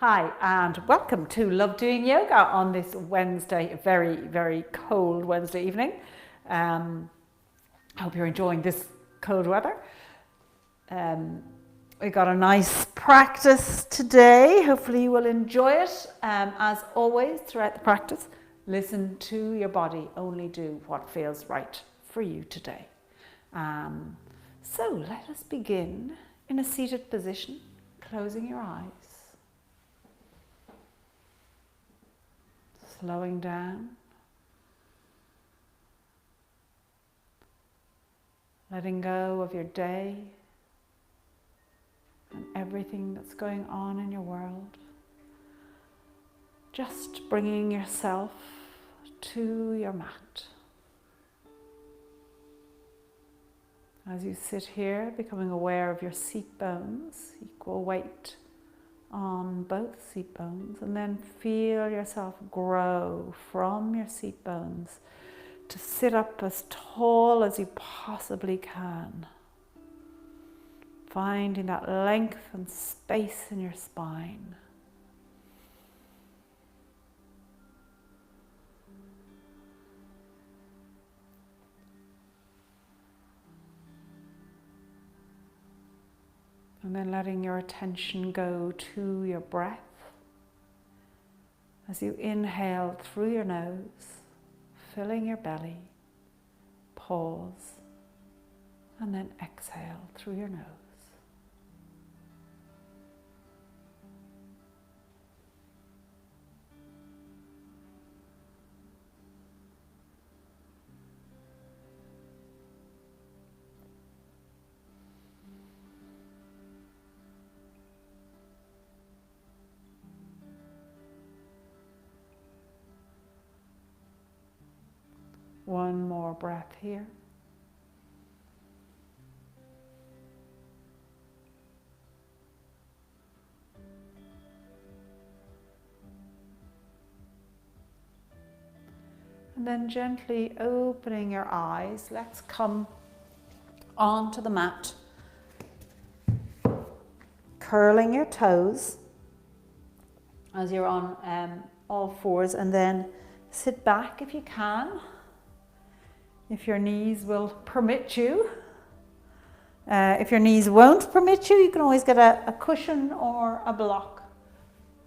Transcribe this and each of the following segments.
Hi, and welcome to Love Doing Yoga on this Wednesday, very, very cold Wednesday evening. I hope you're enjoying this cold weather. We got a nice practice today. Hopefully you will enjoy it. As always, throughout the practice, listen to your body. Only do what feels right for you today. So let us begin in a seated position, closing your eyes. Slowing down, letting go of your day and everything that's going on in your world. Just bringing yourself to your mat. As you sit here, becoming aware of your seat bones, equal weight on both seat bones, and then feel yourself grow from your seat bones to sit up as tall as you possibly can, finding that length and space in your spine. And then letting your attention go to your breath as you inhale through your nose, filling your belly, pause, and then exhale through your nose. One more breath here. And then gently opening your eyes, let's come onto the mat, curling your toes as you're on all fours, and then sit back if you can. If your knees will permit you. If your knees won't permit you, you can always get a cushion or a block.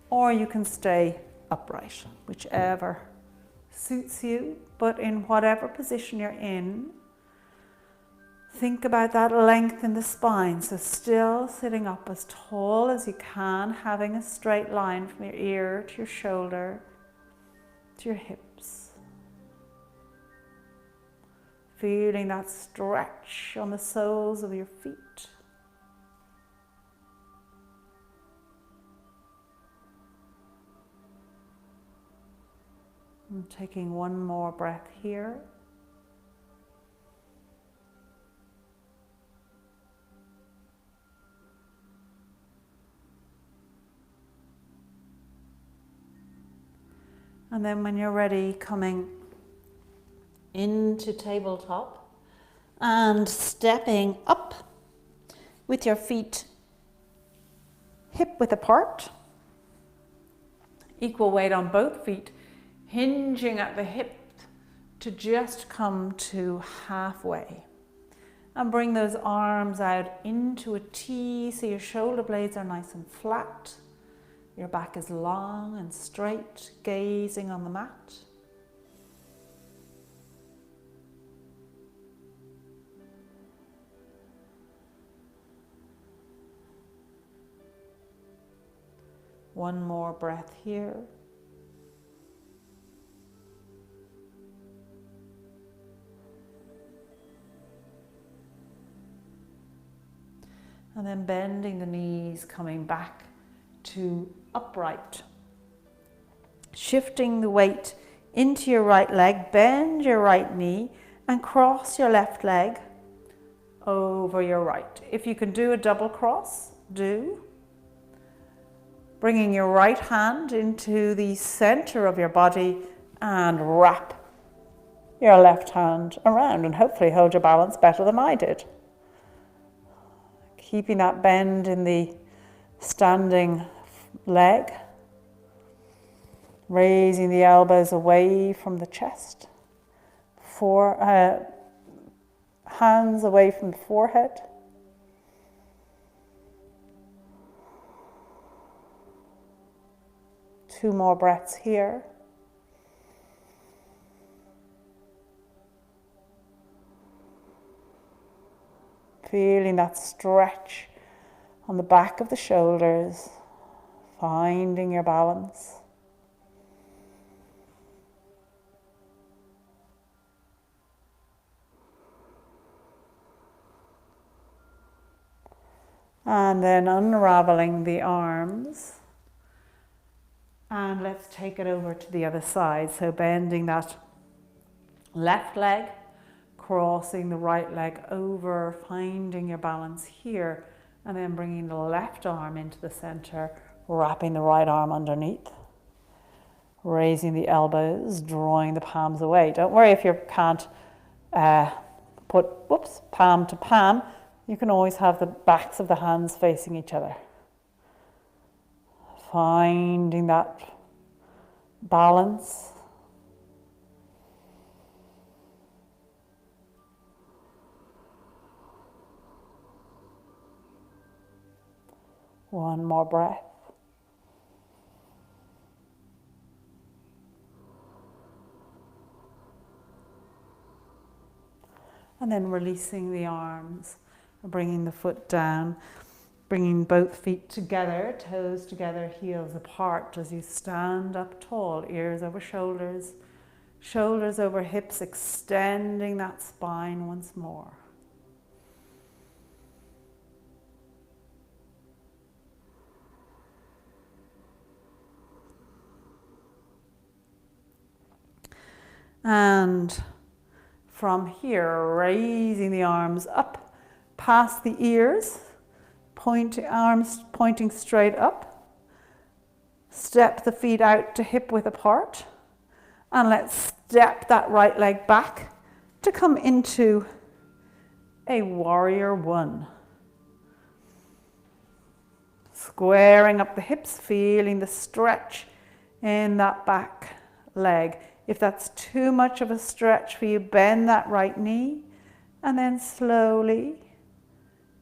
Or you can stay upright, whichever suits you. But in whatever position you're in, think about that length in the spine. So still sitting up as tall as you can, having a straight line from your ear to your shoulder, to your hips. Feeling that stretch on the soles of your feet. And taking one more breath here. And then when you're ready, coming into tabletop and stepping up with your feet hip width apart, equal weight on both feet, hinging at the hip to just come to halfway, and bring those arms out into a T so your shoulder blades are nice and flat, your back is long and straight, gazing on the mat. One more breath here. And then bending the knees, coming back to upright. Shifting the weight into your right leg, bend your right knee and cross your left leg over your right. If you can do a double cross, do. Bringing your right hand into the center of your body and wrap your left hand around, and hopefully hold your balance better than I did. Keeping that bend in the standing leg Raising the elbows away from the chest. Hands away from the forehead. Two more breaths here. Feeling that stretch on the back of the shoulders, finding your balance. And then unraveling the arms. And let's take it over to the other side. So bending that left leg, crossing the right leg over, finding your balance here, and then bringing the left arm into the center, wrapping the right arm underneath. Raising the elbows, drawing the palms away. Don't worry if you can't put palm to palm. You can always have the backs of the hands facing each other. Finding that balance. One more breath. And then releasing the arms, bringing the foot down, bringing both feet together, toes together, heels apart as you stand up tall, ears over shoulders, shoulders over hips, extending that spine once more. And from here, raising the arms up past the ears, arms pointing straight up. Step the feet out to hip width apart. And let's step that right leg back to come into a warrior one. Squaring up the hips, feeling the stretch in that back leg. If that's too much of a stretch for you, bend that right knee and then slowly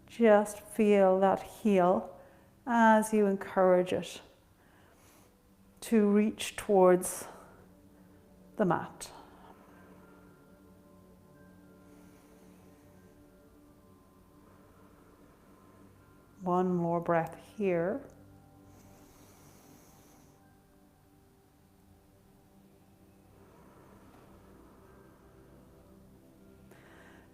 just feel that heel as you encourage it to reach towards the mat. One more breath here.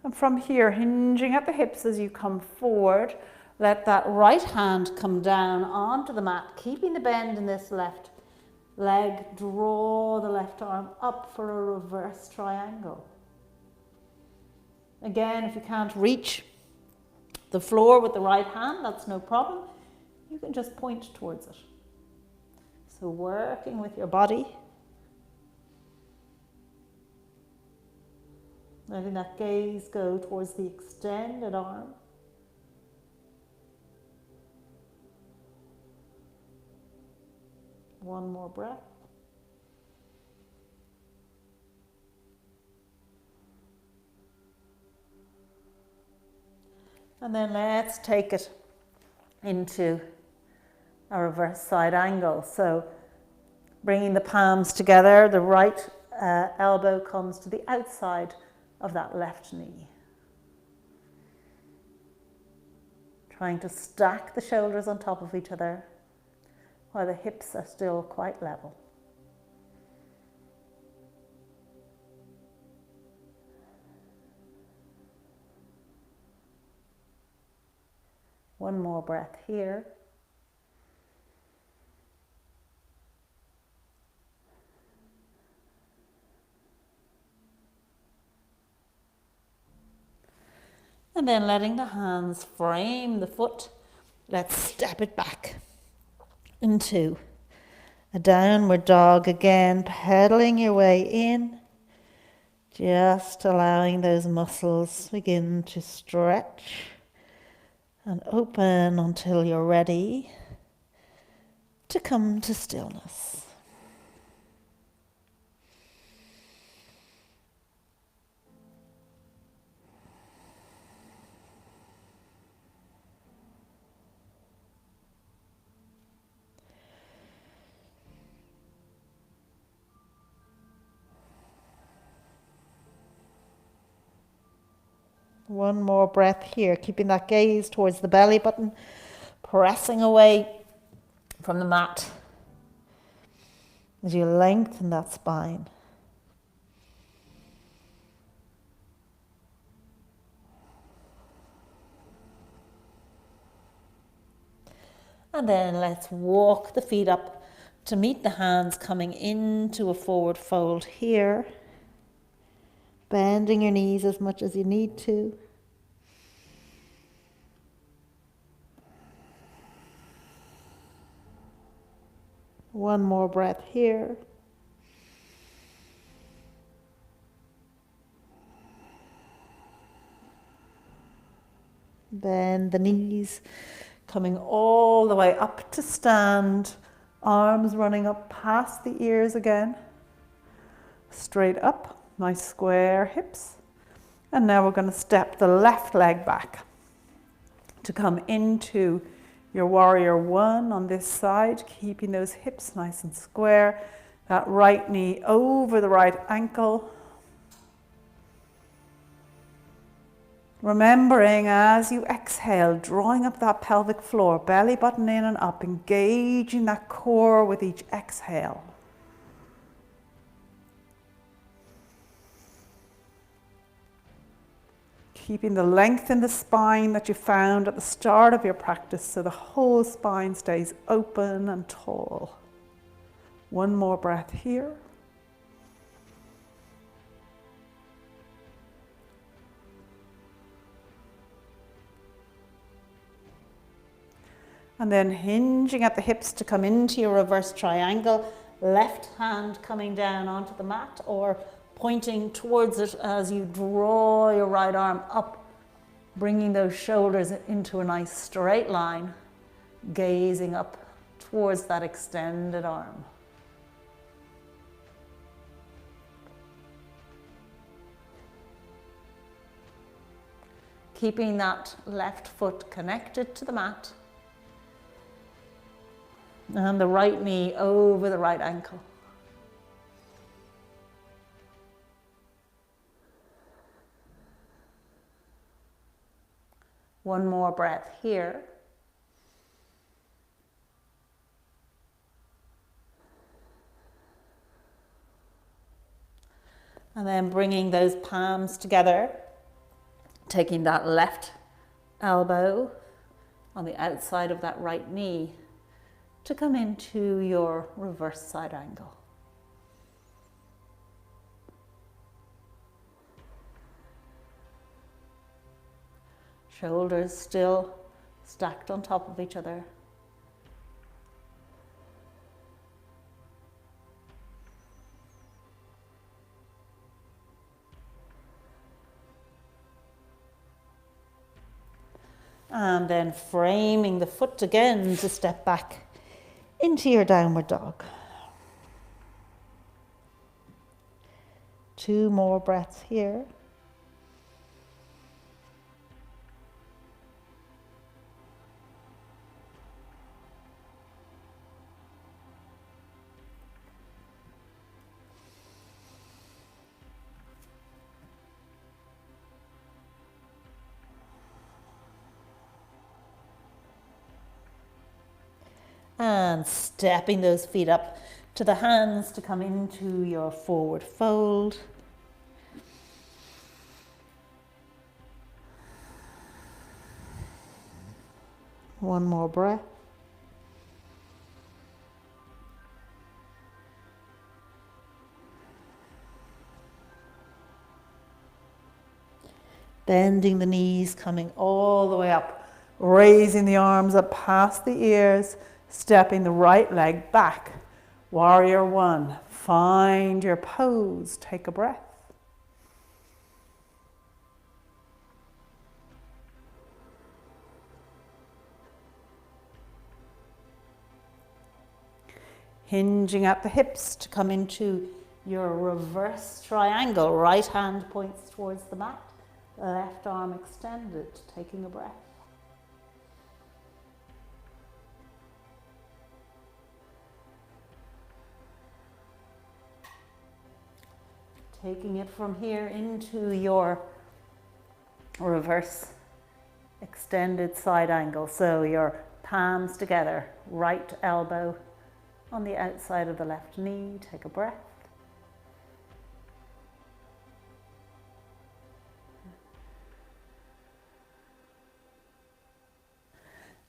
And from here, hinging at the hips as you come forward, let that right hand come down onto the mat, keeping the bend in this left leg. Draw the left arm up for a reverse triangle. Again, if you can't reach the floor with the right hand, that's no problem. You can just point towards it. So working with your body. Letting that gaze go towards the extended arm. One more breath. And then let's take it into a reverse side angle. So bringing the palms together, the right elbow comes to the outside of that left knee. Trying to stack the shoulders on top of each other while the hips are still quite level. One more breath here. And then letting the hands frame the foot, let's step it back into a downward dog again, pedaling your way in, just allowing those muscles to begin to stretch and open until you're ready to come to stillness. One more breath here, keeping that gaze towards the belly button, pressing away from the mat as you lengthen that spine. And then let's walk the feet up to meet the hands, coming into a forward fold here. Bending your knees as much as you need to. One more breath here. Bend the knees, coming all the way up to stand. Arms running up past the ears again. Straight up. Nice square hips. And now we're going to step the left leg back to come into your warrior one on this side, keeping those hips nice and square. That right knee over the right ankle. Remembering as you exhale, drawing up that pelvic floor, belly button in and up, engaging that core with each exhale. Keeping the length in the spine that you found at the start of your practice so the whole spine stays open and tall. One more breath here. And then hinging at the hips to come into your reverse triangle, left hand coming down onto the mat or pointing towards it as you draw your right arm up, bringing those shoulders into a nice straight line, gazing up towards that extended arm. Keeping that left foot connected to the mat and the right knee over the right ankle. One more breath here. And then bringing those palms together, taking that left elbow on the outside of that right knee to come into your reverse side angle. Shoulders still stacked on top of each other. And then framing the foot again to step back into your downward dog. 2 more breaths here. And stepping those feet up to the hands to come into your forward fold. One more breath. Bending the knees, coming all the way up, raising the arms up past the ears, stepping the right leg back. Warrior one. Find your pose. Take a breath. Hinging at the hips to come into your reverse triangle. Right hand points towards the mat. Left arm extended. Taking a breath. Taking it from here into your reverse extended side angle. So your palms together, right elbow on the outside of the left knee. Take a breath.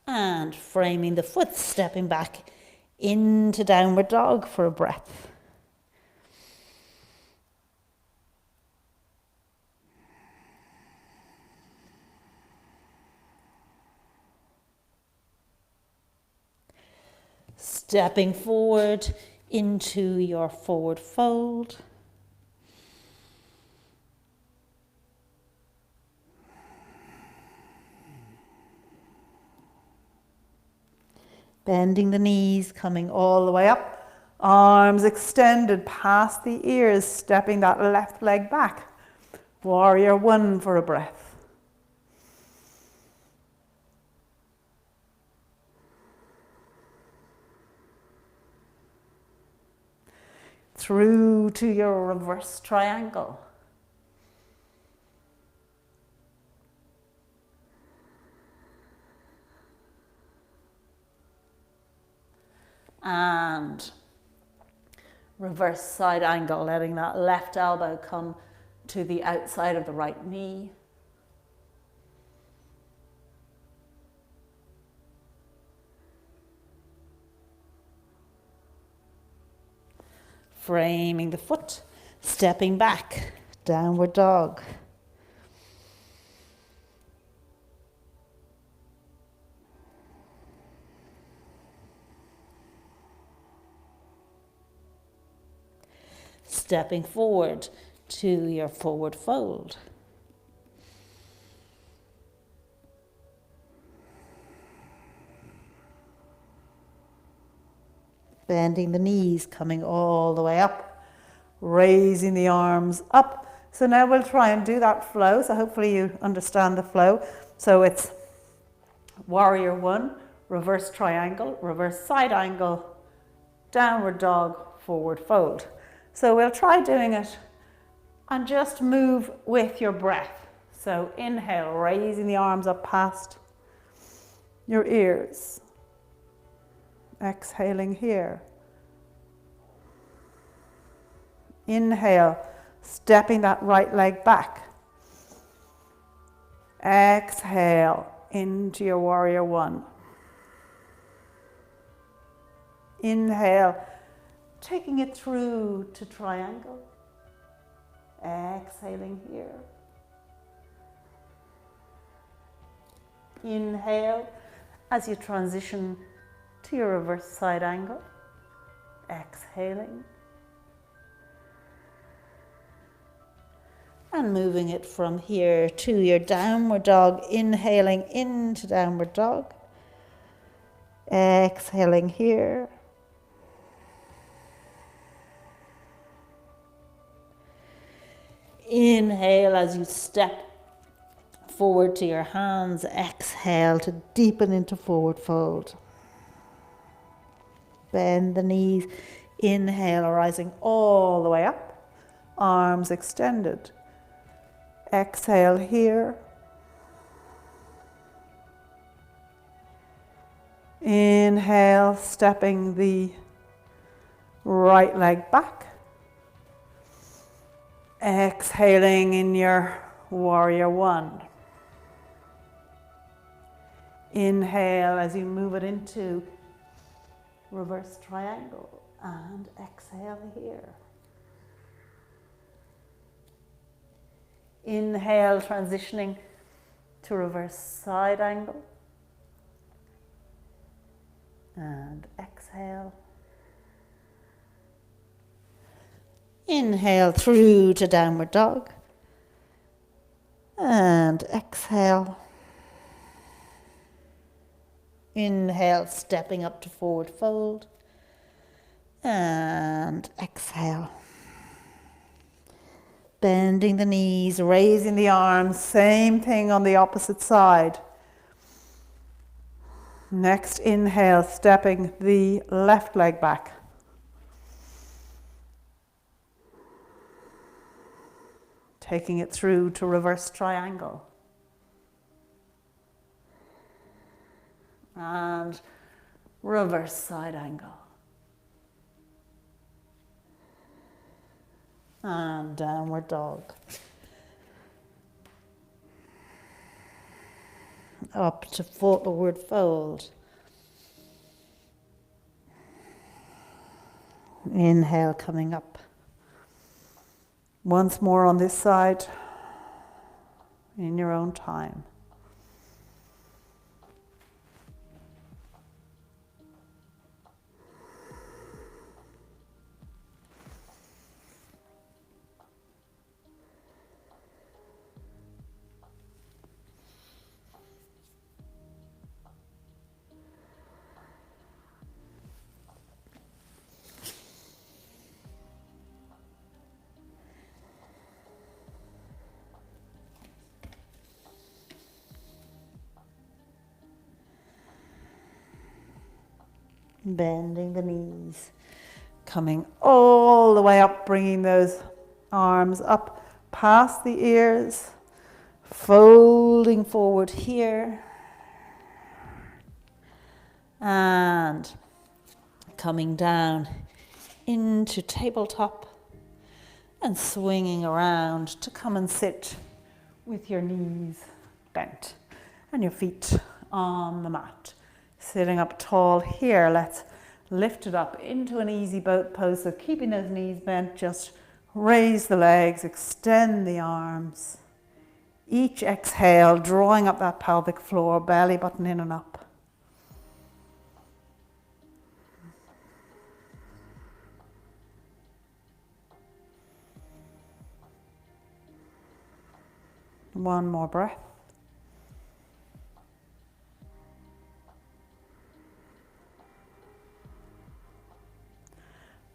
And framing the foot, stepping back into downward dog for a breath. Stepping forward into your forward fold. Bending the knees, coming all the way up. Arms extended past the ears, stepping that left leg back. Warrior one for a breath. Through to your reverse triangle. And reverse side angle, letting that left elbow come to the outside of the right knee. Framing the foot, stepping back, downward dog. Stepping forward to your forward fold. Bending the knees, coming all the way up, raising the arms up. So now we'll try and do that flow. So hopefully you understand the flow. So it's warrior one, reverse triangle, reverse side angle, downward dog, forward fold. So we'll try doing it and just move with your breath. So inhale, raising the arms up past your ears. Exhaling here. Inhale, stepping that right leg back. Exhale into your warrior one. Inhale, taking it through to triangle. Exhaling here. Inhale as you transition to your reverse side angle. Exhaling. And moving it from here to your downward dog, inhaling into downward dog. Exhaling here. Inhale as you step forward to your hands. Exhale to deepen into forward fold. Bend the knees. Inhale, rising all the way up. Arms extended. Exhale here. Inhale, stepping the right leg back. Exhaling in your warrior one. Inhale as you move it into reverse triangle and exhale here. Inhale, transitioning to reverse side angle. And exhale. Inhale through to downward dog. And exhale. Inhale, stepping up to forward fold. And exhale. Bending the knees, raising the arms, same thing on the opposite side. Next inhale, stepping the left leg back. Taking it through to reverse triangle. And reverse side angle. And downward dog. Up to forward fold. Inhale, coming up. Once more on this side, in your own time. Bending the knees, coming all the way up, bringing those arms up past the ears, folding forward here, and coming down into tabletop and swinging around to come and sit with your knees bent and your feet on the mat. Sitting up tall here, let's lift it up into an easy boat pose. So keeping those knees bent, just raise the legs, extend the arms. Each exhale, drawing up that pelvic floor, belly button in and up. One more breath.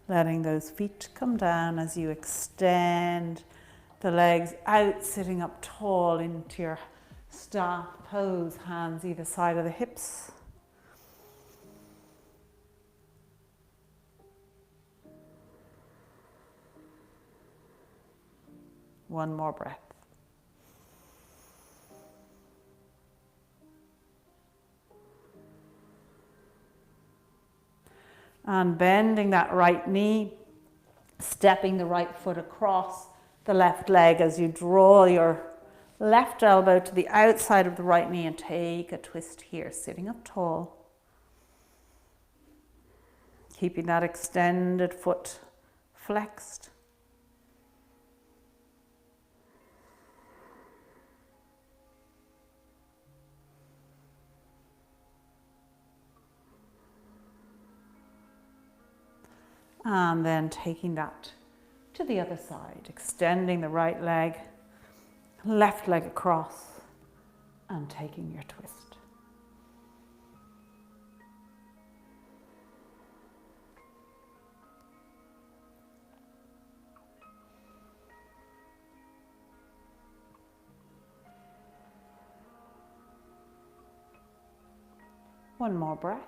Letting those feet come down as you extend the legs out, sitting up tall into your staff pose, hands either side of the hips. One more breath. And bending that right knee, stepping the right foot across the left leg as you draw your left elbow to the outside of the right knee and take a twist here, sitting up tall. Keeping that extended foot flexed. And then taking that to the other side, extending the right leg, left leg across, and taking your twist. One more breath.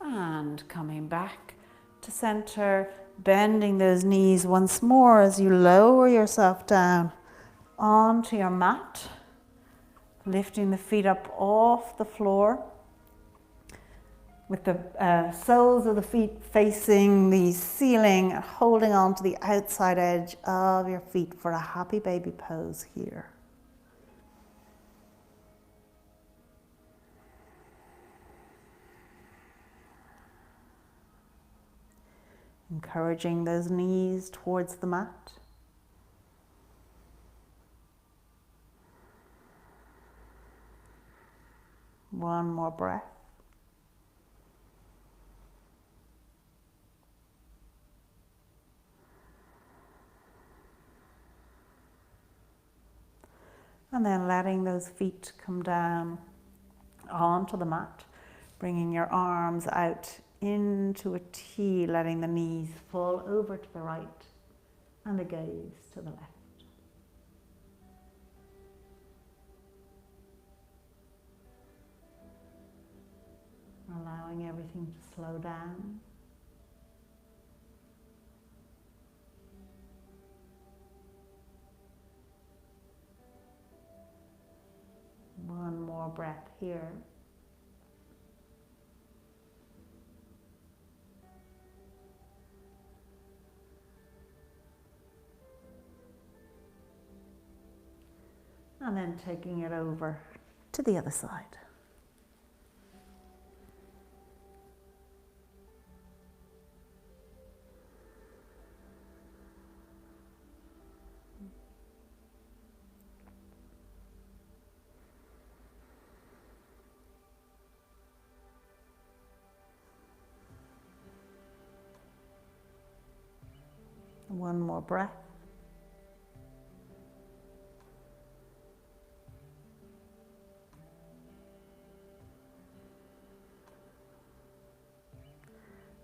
And coming back to center, bending those knees once more as you lower yourself down onto your mat, lifting the feet up off the floor with the soles of the feet facing the ceiling, holding on to the outside edge of your feet for a happy baby pose here. Encouraging those knees towards the mat. One more breath. And then letting those feet come down onto the mat, bringing your arms out into a T, letting the knees fall over to the right and the gaze to the left. Allowing everything to slow down. breath here. And then taking it over to the other side. One more breath.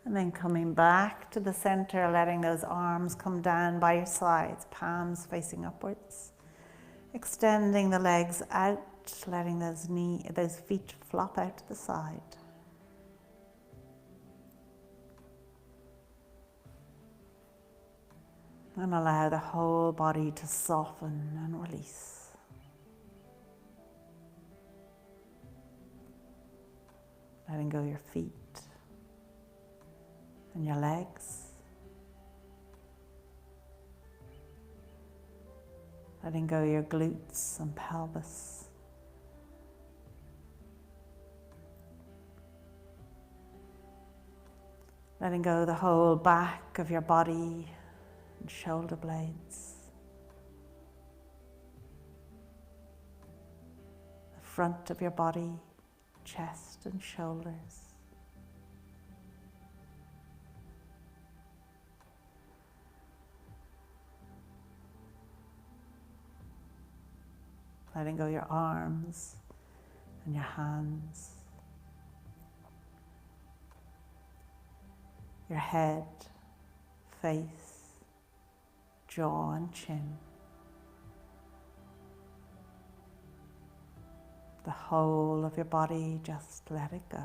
And then coming back to the center, letting those arms come down by your sides, palms facing upwards. Extending the legs out, letting those feet flop out to the side. And allow the whole body to soften and release. Letting go your feet and your legs. Letting go your glutes and pelvis. Letting go the whole back of your body and shoulder blades. The front of your body, chest and shoulders. Letting go your arms and your hands. Your head, face, jaw and chin. The whole of your body, just let it go.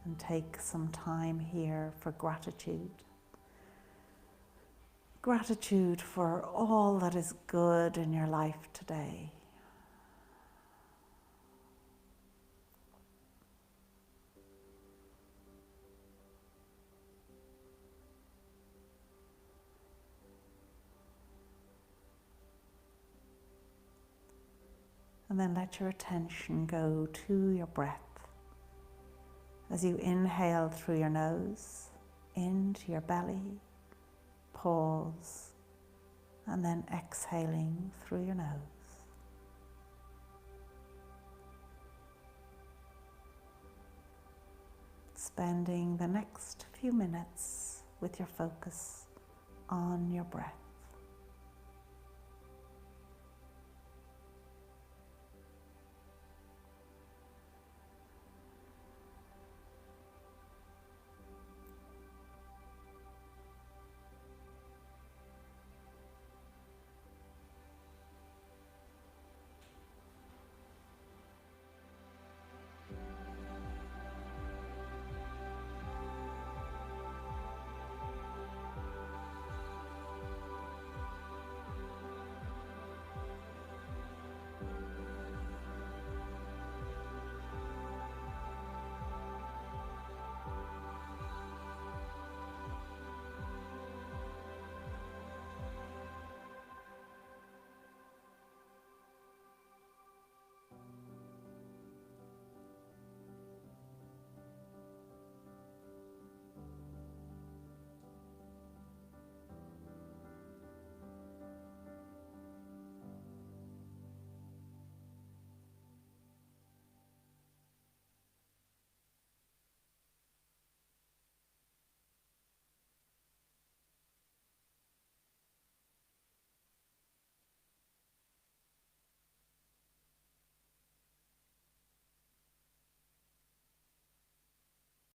And take some time here for gratitude. Gratitude for all that is good in your life today. And then let your attention go to your breath. As you inhale through your nose, into your belly, pause, and then exhaling through your nose. Spending the next few minutes with your focus on your breath.